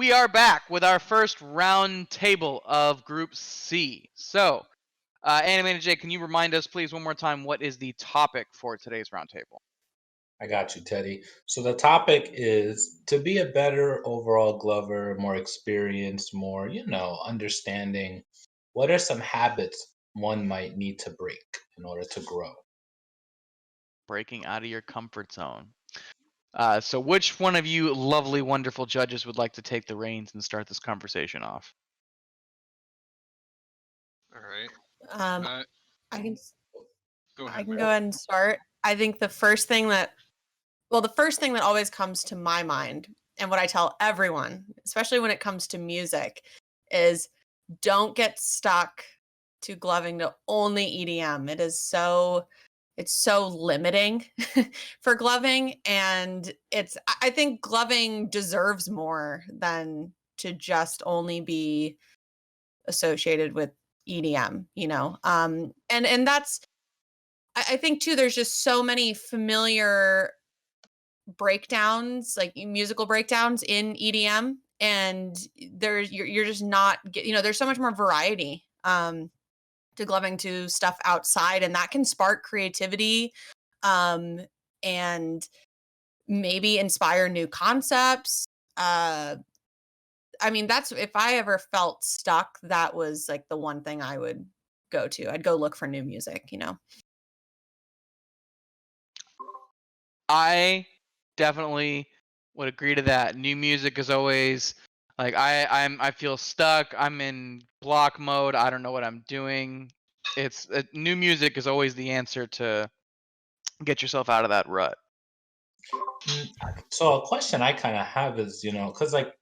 we are back with our first round table of Group C. So, Animated Jay, can you remind us, please, one more time, what is the topic for today's round table? I got you, Teddy. So the topic is to be a better overall Glover, more experienced, more, understanding. What are some habits one might need to break in order to grow? Breaking out of your comfort zone. So, which one of you lovely, wonderful judges would like to take the reins and start this conversation off? All right. Um, Uh, I can Go I ahead, can Mary. go ahead and start. I think the first thing that always comes to my mind, and what I tell everyone, especially when it comes to music, is don't get stuck to gloving to only EDM. It's so limiting for gloving, and I think gloving deserves more than to just only be associated with EDM, and that's I think too there's just so many familiar breakdowns, like musical breakdowns in EDM, and you're just not there's so much more variety to gloving to stuff outside, and that can spark creativity um and maybe inspire new concepts. I mean, that's if I ever felt stuck, that was like the one thing I would go to. I'd go look for new music. I definitely would agree to that. New music is always like I feel stuck. I'm in block mode. I don't know what I'm doing. It's new music is always the answer to get yourself out of that rut. So a question I kind of have is, because like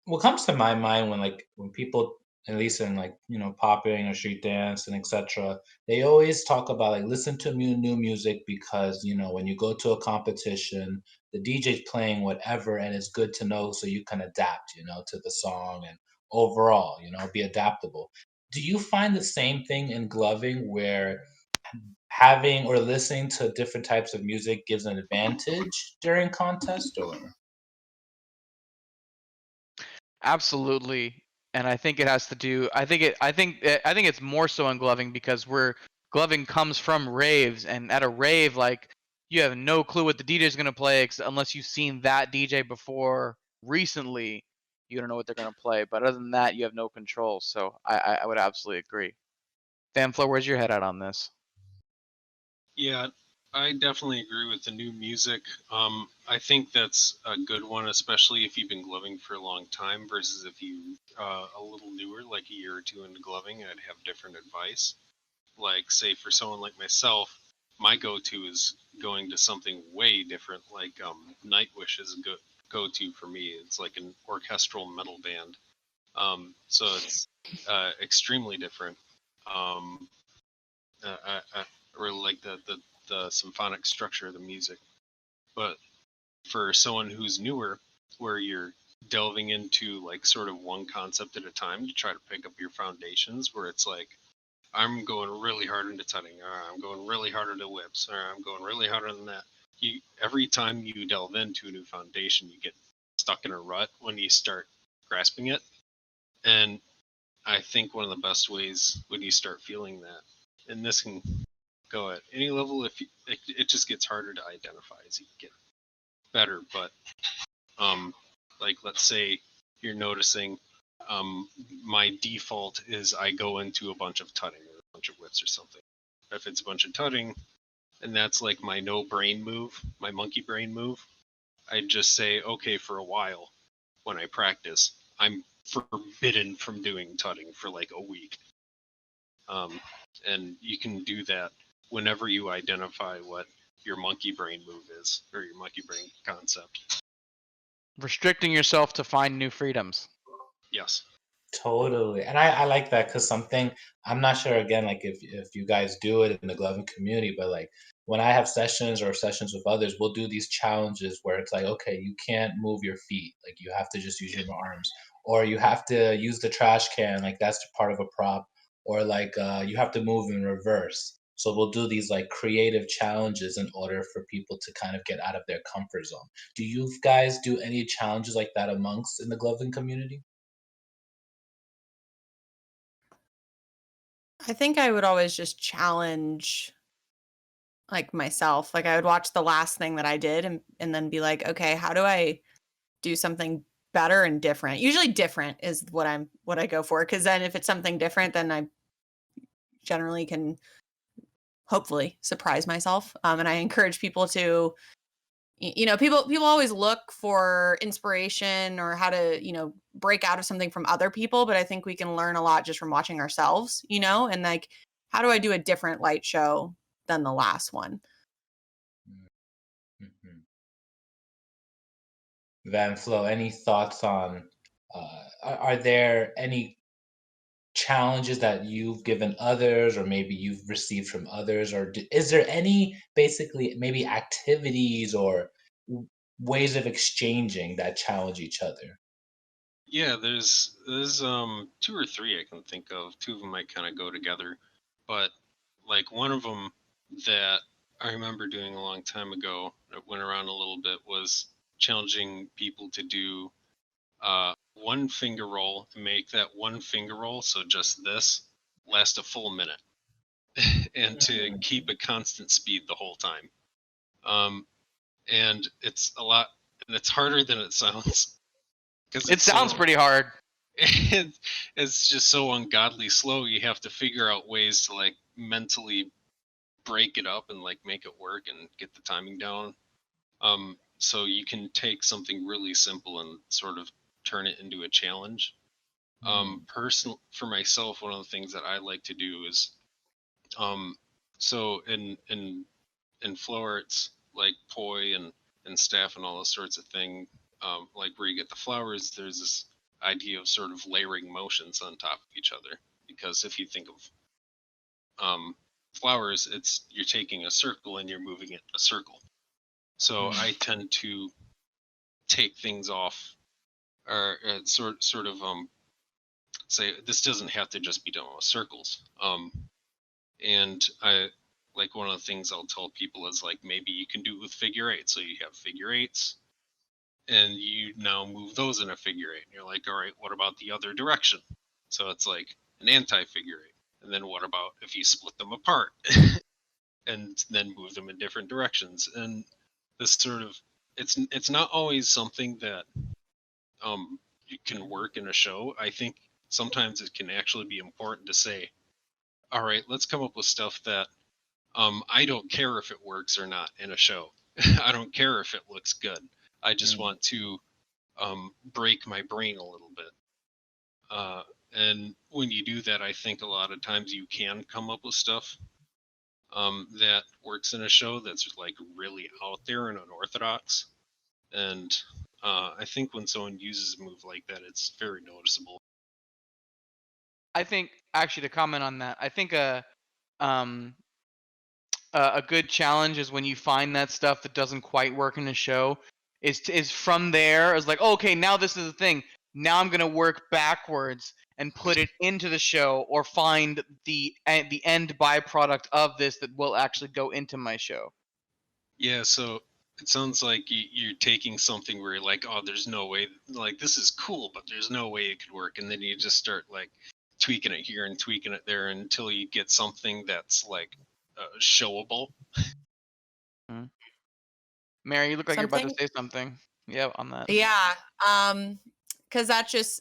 what comes to my mind when people, at least in popping or street dance and etc., they always talk about like listen to new music because when you go to a competition, the DJ's playing whatever and it's good to know so you can adapt to the song and overall be adaptable. Do you find the same thing in gloving where having or listening to different types of music gives an advantage during contest or? Absolutely. And I think it has to do I think it's more so in gloving because we're gloving comes from raves, and at a rave like you have no clue what the DJ is going to play unless you've seen that DJ before recently. You don't know what they're going to play, but other than that you have no control. So I would absolutely agree. Fanflo, where's your head at on this? Yeah, I definitely agree with the new music. I think that's a good one, especially if you've been gloving for a long time versus if you a little newer, like a year or two into gloving. I'd have different advice. Like, say, for someone like myself, my go-to is going to something way different. Like, Nightwish is a go-to for me. It's like an orchestral metal band. So it's extremely different. Um, I really like the symphonic structure of the music. But for someone who's newer, where you're delving into like sort of one concept at a time to try to pick up your foundations, where it's like I'm going really hard into tutting, or I'm going really hard into whips, or I'm going really harder than that. Every time you delve into a new foundation, you get stuck in a rut when you start grasping it. And I think one of the best ways when you start feeling that, and this can go at any level, if it just gets harder to identify as you get better. But like let's say you're noticing my default is I go into a bunch of tutting or a bunch of whips or something. If it's a bunch of tutting and that's like my no brain move, my monkey brain move, I just say okay for a while when I practice. I'm forbidden from doing tutting for like a week. Um, and you can do that whenever you identify what your monkey brain move is or your monkey brain concept. Restricting yourself to find new freedoms. Yes. Totally. And I like that because something I'm not sure again, like if you guys do it in the gloving community, but like when I have sessions or sessions with others, we'll do these challenges where it's like, okay, you can't move your feet. Like you have to just use your arms. Or you have to use the trash can, like that's part of a prop. Or like you have to move in reverse. So we'll do these like creative challenges in order for people to kind of get out of their comfort zone. Do you guys do any challenges like that amongst in the gloving community? I think I would always just challenge like myself. Like I would watch the last thing that I did and then be like, okay, how do I do something better and different? Usually different is what I go for, because then if it's something different, then I generally can hopefully surprise myself. And I encourage people to people always look for inspiration or how to break out of something from other people, but I think we can learn a lot just from watching ourselves, and like, how do I do a different light show than the last one? Mhm. Van Flo, any thoughts on are there any challenges that you've given others or maybe you've received from others, or is there any basically maybe activities or ways of exchanging that challenge each other? Yeah, there's two or three I can think of. Two of them might kind of go together, but like one of them that I remember doing a long time ago that went around a little bit was challenging people to do one finger roll and make that one finger roll, so just this, last a full minute and to keep a constant speed the whole time. Um, and it's a lot, and it's harder than it sounds because It it's sounds so pretty hard. it's just so ungodly slow. You have to figure out ways to like mentally break it up and like make it work and get the timing down. So you can take something really simple and sort of turn it into a challenge. Personal for myself, one of the things that I like to do is um, so in flow arts like poi and staff and all those sorts of thing, like where you get the flowers, there's this idea of sort of layering motions on top of each other. Because if you think of flowers, it's you're taking a circle and you're moving it in a circle. So I tend to take things off, or sort of say this doesn't have to just be done with circles. And I like one of the things I'll tell people is like maybe you can do it with figure eight. So you have figure eights and you now move those in a figure eight. And you're like, all right, what about the other direction? So it's like an anti-figure eight. And then what about if you split them apart and then move them in different directions? And this sort of it's not always something that you can work in a show. I think sometimes it can actually be important to say, all right, let's come up with stuff that I don't care if it works or not in a show. I don't care if it looks good. I just want to break my brain a little bit. And when you do that, I think a lot of times you can come up with stuff that works in a show that's like really out there and unorthodox. And I think when someone uses a move like that, it's very noticeable. I think actually to comment on that, I think um a good challenge is when you find that stuff that doesn't quite work in a show is from there is like, oh, okay, now this is the thing. Now I'm gonna work backwards and put it into the show, or find the end byproduct of this that will actually go into my show. Yeah, so it sounds like you're taking something where you're like, oh, there's no way, like this is cool, but there's no way it could work, and then you just start like tweaking it here and tweaking it there until you get something that's like showable. Mary, you look like you're about to Something, say something. Yeah, on that. yeah. Because that just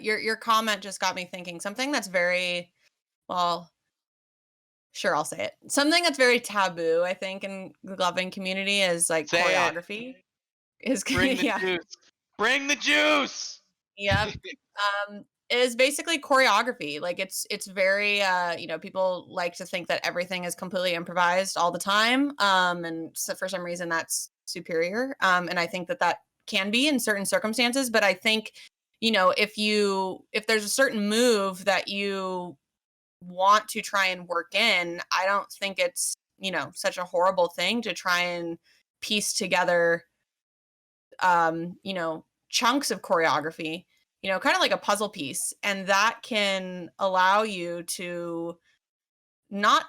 your comment just got me thinking something that's very, well, sure, I'll say it. Something that's very taboo, I think, in the gloving community is like Say it. choreography. Is Bring the yeah, juice. Bring the juice. yep. Is basically choreography. Like it's very people like to think that everything is completely improvised all the time. And so for some reason that's superior. And I think that that can be in certain circumstances, but I think if there's a certain move that you want to try and work in, I don't think it's, such a horrible thing to try and piece together, chunks of choreography, kind of like a puzzle piece. And that can allow you to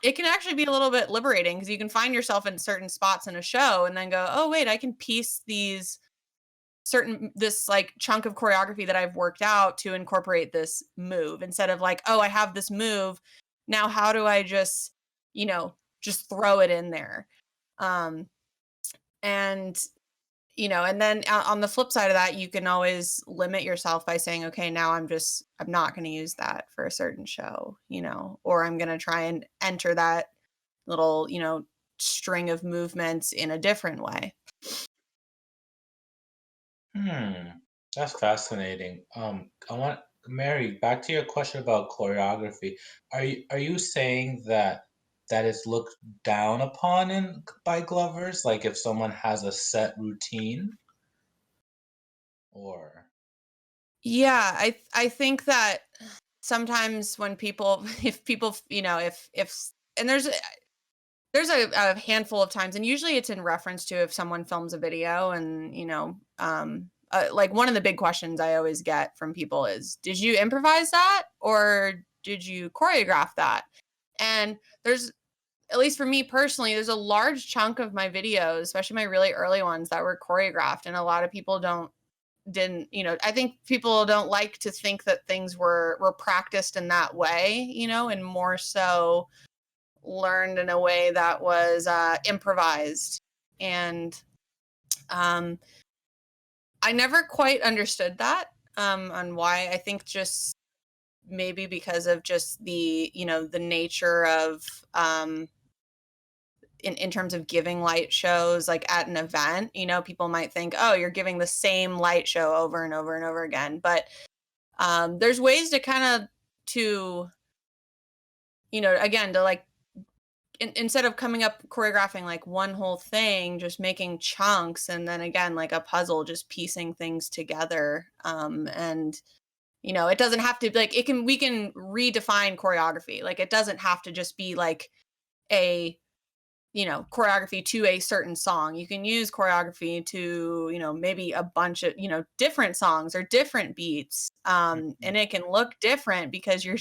it can actually be a little bit liberating because you can find yourself in certain spots in a show and then go, oh wait, I can piece this like chunk of choreography that I've worked out to incorporate this move, instead of like, oh, I have this move, now how do I just throw it in there. And and then on the flip side of that, you can always limit yourself by saying, okay, now I'm not going to use that for a certain show, or I'm going to try and enter that little, string of movements in a different way. That's fascinating. I want Mary, back to your question about choreography. Are you saying that is looked down upon by Glovers? Like if someone has a set routine, or Yeah, I think that sometimes when people, if people, if and there's a handful of times, and usually it's in reference to if someone films a video, and like one of the big questions I always get from people is, did you improvise that or did you choreograph that? And there's, at least for me personally, there's a large chunk of my videos, especially my really early ones, that were choreographed, and a lot of people didn't I think people don't like to think that things were practiced in that way, and more so learned in a way that was improvised. And I never quite understood that, on why. I think just maybe because of just the the nature of in terms of giving light shows, like at an event, people might think, oh, you're giving the same light show over and over and over again. But there's ways to kind of to again, to like, instead of coming up choreographing like one whole thing, just making chunks, and then again, like a puzzle, just piecing things together. And it doesn't have to, like, we can redefine choreography. Like, it doesn't have to just be like a choreography to a certain song. You can use choreography to maybe a bunch of different songs or different beats, and it can look different because you're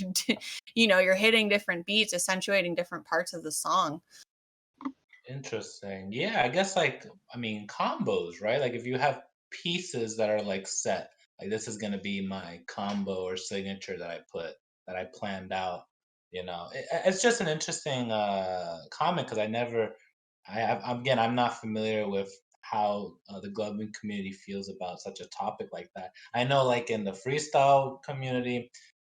you're hitting different beats, accentuating different parts of the song. interesting. Yeah, I guess combos, right? Like if you have pieces that are like set, like this is gonna be my combo or signature that I planned out. It's just an interesting comment because again, I'm not familiar with how the gloving community feels about such a topic like that. I know, like in the freestyle community,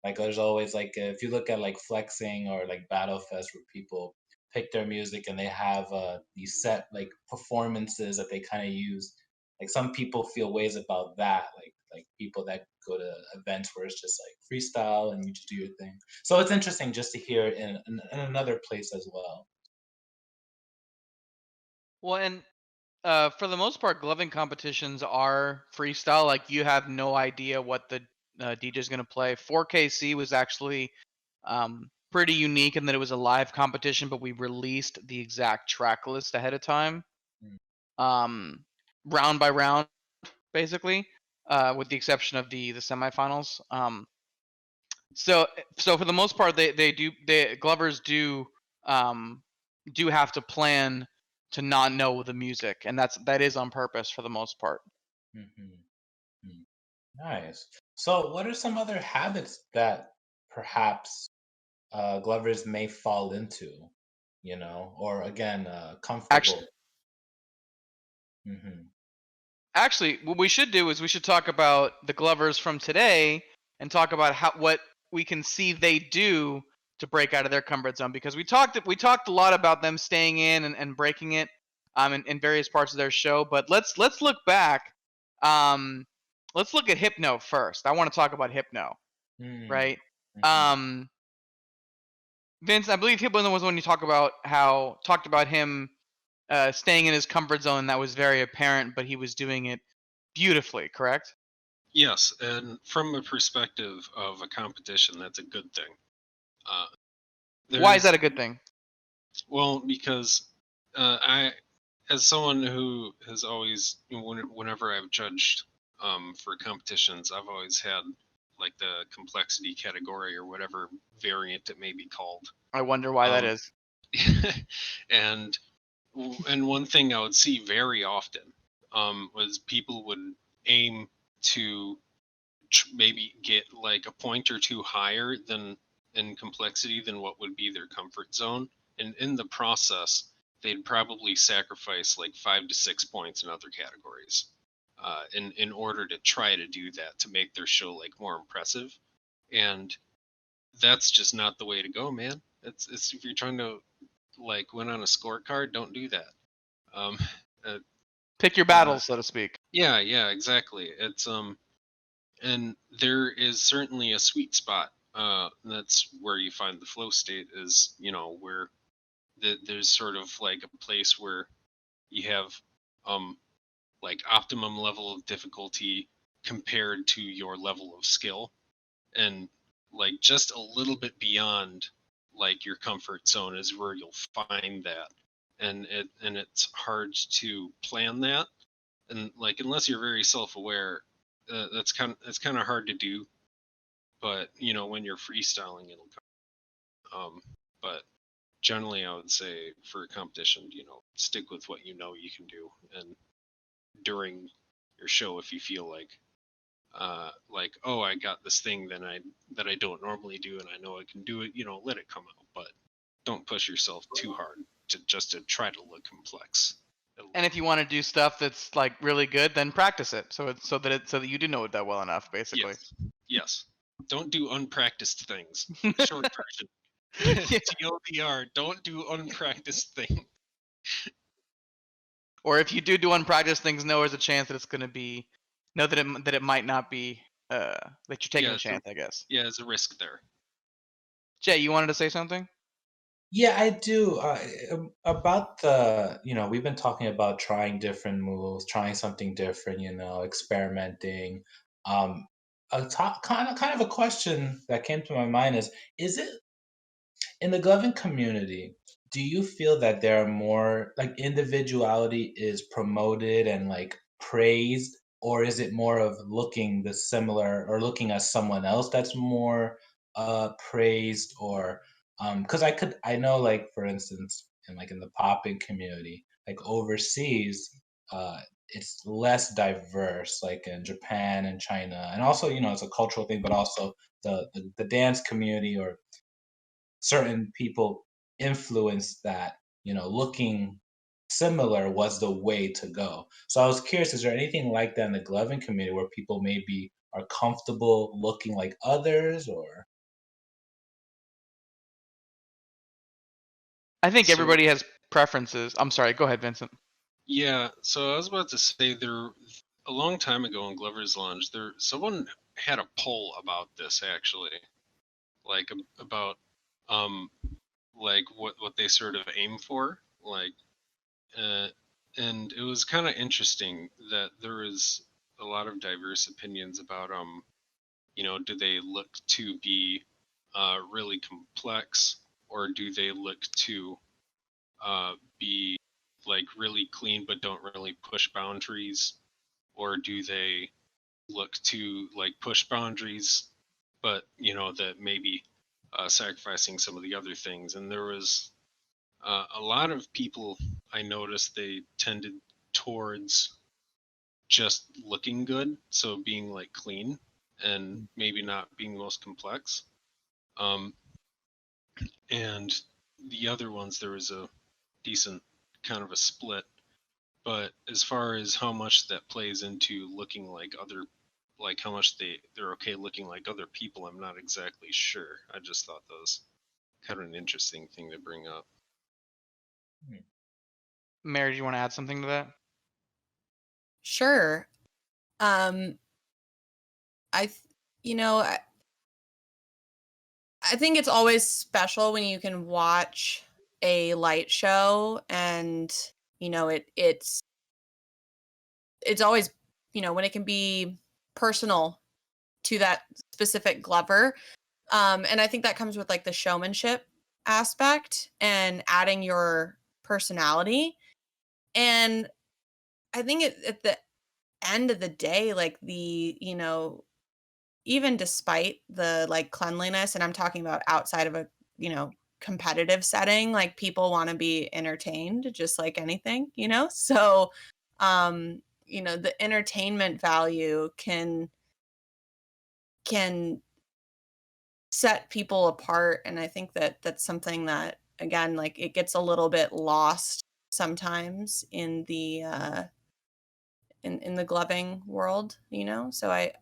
like there's always like if you look at like flexing or like battle fest where people pick their music and they have these set like performances that they kind of use. Like some people feel ways about that, like people that go to events where it's just like freestyle and you just do your thing. So it's interesting just to hear it in another place as well. Well, and for the most part, gloving competitions are freestyle. Like you have no idea what the DJ is going to play. 4KC was actually pretty unique in that it was a live competition, but we released the exact track list ahead of time, Mm. round by round, basically, with the exception of the semifinals. So for the most part, Glovers do have to plan to not know the music, and that is on purpose for the most part. Mhm. Mm. Nice. So, what are some other habits that perhaps Glovers may fall into, or again, Actually, comfortable? Hmm. actually, what we should do is we should talk about the Glovers from today and talk about what we can see they do to break out of their comfort zone, because we talked a lot about them staying in and breaking it in various parts of their show. But let's look back. Um, let's look at Hypno first. I want to talk about Hypno, Mm. right? Hmm. Um, Vince, I believe Hypno was when you talked about him staying in his comfort zone. That was very apparent, but he was doing it beautifully, correct? Yes, and from a perspective of a competition, that's a good thing. Uh, Why is that there's a good thing? Well, because I, as someone who has always, whenever I've judged for competitions, I've always had like the complexity category or whatever variant it may be called. I wonder why that Um, is. and one thing I would see very often was people would aim to maybe get like a point or two higher than in complexity than what would be their comfort zone, and in the process they'd probably sacrifice like 5 to 6 points in other categories in order to try to do that, to make their show like more impressive. And that's just not the way to go, man. It's if you're trying to like win on a scorecard, don't do that. um uh, Pick your uh, battles, so to speak. yeah, exactly. It's and there is certainly a sweet spot. That's where you find the flow state, is, you know, where there's sort of like a place where you have um like optimum level of difficulty compared to your level of skill, and like just a little bit beyond like your comfort zone is where you'll find that. And it's hard to plan that, and like unless you're very self-aware, that's kind of hard to do. But you know, when you're freestyling, it'll come. But generally I would say for a competition, you know, stick with what you know you can do. And during your show, if you feel like, oh, I got this thing that I don't normally do and I know I can do it, you know, let it come out. But don't push yourself too hard to try to look complex. And if you want to do stuff that's like really good, then practice it. So it's so that you do know it that well enough, basically. Yes. Don't do unpracticed things. Short version. Yeah. TLDR, don't do unpracticed things. Or if you do unpracticed things, know there's a chance that it's going to be, know that it might not be, that you're taking a chance, I guess. Yeah, there's a risk there. Jay, you wanted to say something? Yeah, I do. About the, we've been talking about trying different moves, trying something different, experimenting. Kind of a question that came to my mind is it in the gloving community, do you feel that there are more like individuality is promoted and like praised, or is it more of looking the similar or looking at someone else that's more praised? Or because I know, like, for instance, in the popping community, like overseas, it's less diverse, like in Japan and China, and also, it's a cultural thing, but also the dance community or certain people influenced that, looking similar was the way to go. So I was curious, is there anything like that in the gloving community where people maybe are comfortable looking like others? Or I think So everybody has preferences. I'm sorry. Go ahead, Vincent. yeah, so I was about to say, there a long time ago in Glover's Lounge, someone had a poll about this actually, like about um like what they sort of aim for, like uh and it was kind of interesting that there was a lot of diverse opinions about you know, do they look to be really complex, or do they look to be like really clean but don't really push boundaries, or do they look to like push boundaries but you know that maybe sacrificing some of the other things. And there was a lot of people, I noticed they tended towards just looking good, so being like clean and maybe not being the most complex. um, and the other ones, there was a decent kind of a split. But as far as how much that plays into looking like other, like how much they're okay looking like other people, I'm not exactly sure. I just thought that was kind of an interesting thing to bring up. Mary, do you want to add something to that? Sure. Um, I, th- you know, I think it's always special when you can watch a light show, and it's always, when it can be personal to that specific glover. And I think that comes with like the showmanship aspect and adding your personality. And I think at the end of the day, like even despite the like cleanliness, and I'm talking about outside of a, competitive setting, like people want to be entertained just like anything, So, the entertainment value can set people apart, and I think that that's something that, again, like it gets a little bit lost sometimes in the in the gloving world, So I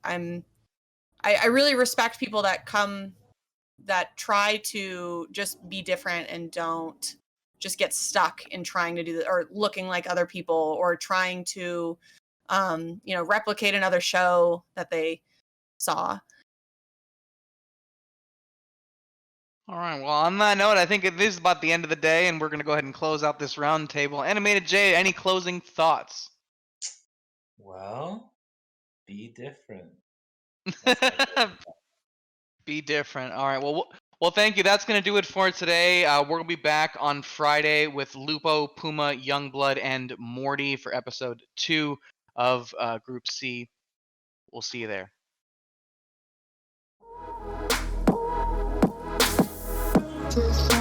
really respect people that try to just be different and don't just get stuck in trying to do that, or looking like other people, or trying to replicate another show that they saw. All right. Well, on that note, I think this is about the end of the day, and we're going to go ahead and close out this round table. Animated Jay, any closing thoughts? Well, be different. That's my closing thought. Be different. All right. Well, thank you. That's going to do it for today. We're going to be back on Friday with Lupo, Puma, Youngblood, and Morty for episode 2 of Group C. We'll see you there. Just